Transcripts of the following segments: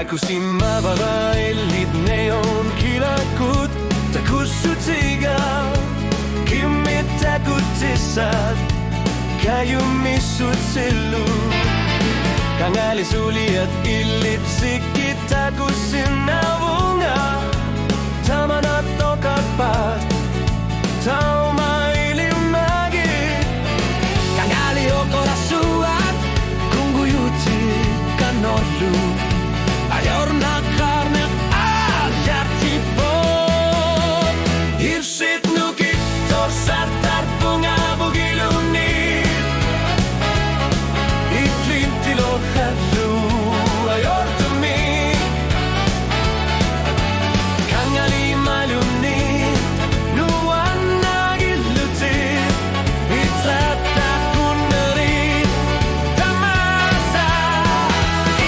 Takusimavara elit neon kilakut takusutiga kimit takutisat kayu misut selu kangali suliat ilit sikit takusinavunga tamanat tokapat tauma ilimagi kangali okorasuat kunguyuti kanolu ayorna karne aljatipo irsit nukit torsartar bunga bugilunit itlintilot hatlu ayortumi kangali malunit nuanna gillutit itratta kunnerit tamasa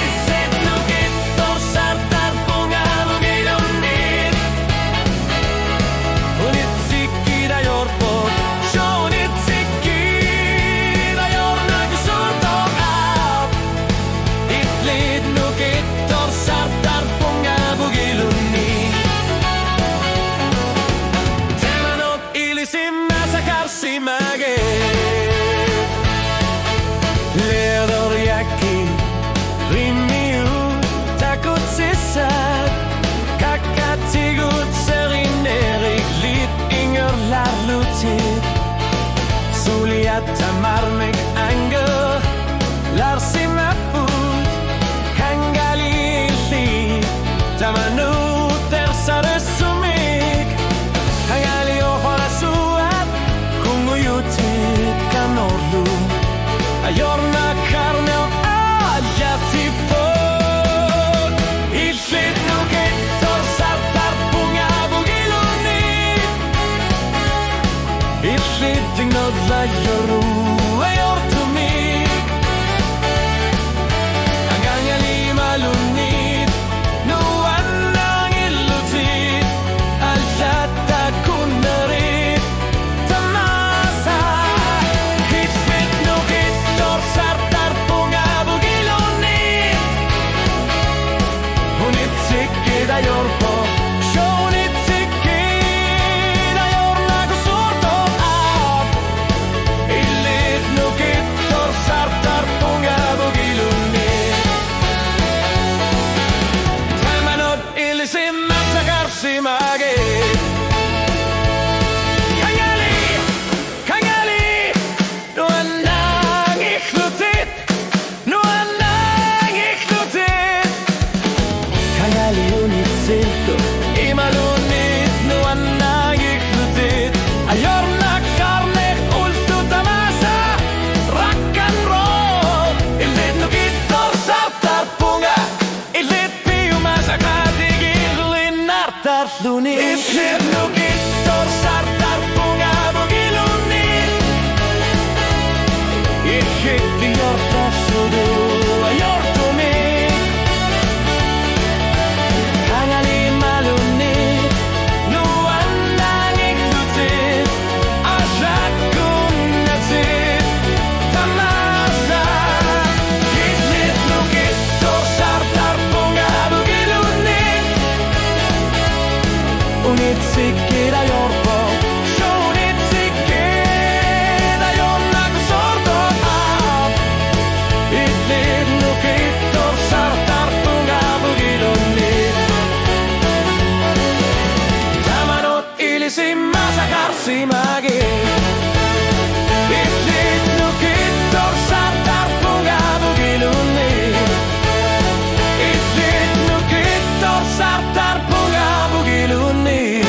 irsit nukit torsartar bunga bugilunit unitsikira yorpot shonitsikira yornagusultoap itlit nukit torsartar bunga bugilunit temanot ilisimmassakarsimage Lederjaki rimiu takutsissat kakatigut serinerik lit inger larlutit suliat tamarmek anger larsimaput kangali li tamanut tersaresumik kangali ohorasuat kunguyutit kanorlu ayorna karnel aljatipot itlit nukit torsartar bunga bugilunit itlit dingnod layoru ayortumik kangali malunit nuannang illutit aljatta kunnerit tamasa itlit nukit torsartar bunga bugilunit unitsikida yorpo shonitsikida yornagusurtoap illit nukit torsartar bunga bugilunit tamanot ilisimmassakarsimage kangali nuannang iklutit kangali unitsilto imalunit nuannang iklutit ayorna karnek ultu tamasa rock and roll illit nukit torsartar bunga illit piumasakatigirlinartar lunit illit nukit torsartar bunga bugilunit ikittingortasudu ayortumik kangali malunit nuannang iklutit asakunnatit tamasa itlit nukit torsartar bunga bugilunit unitsikira yorpo shonitsikira yornagusortoap itlit nukit torsartar bunga bugilunit tamanot ilisimmassakarsimage itlit nukit torsartar bunga bugilunit itlit nukit torsartar bunga bugilunit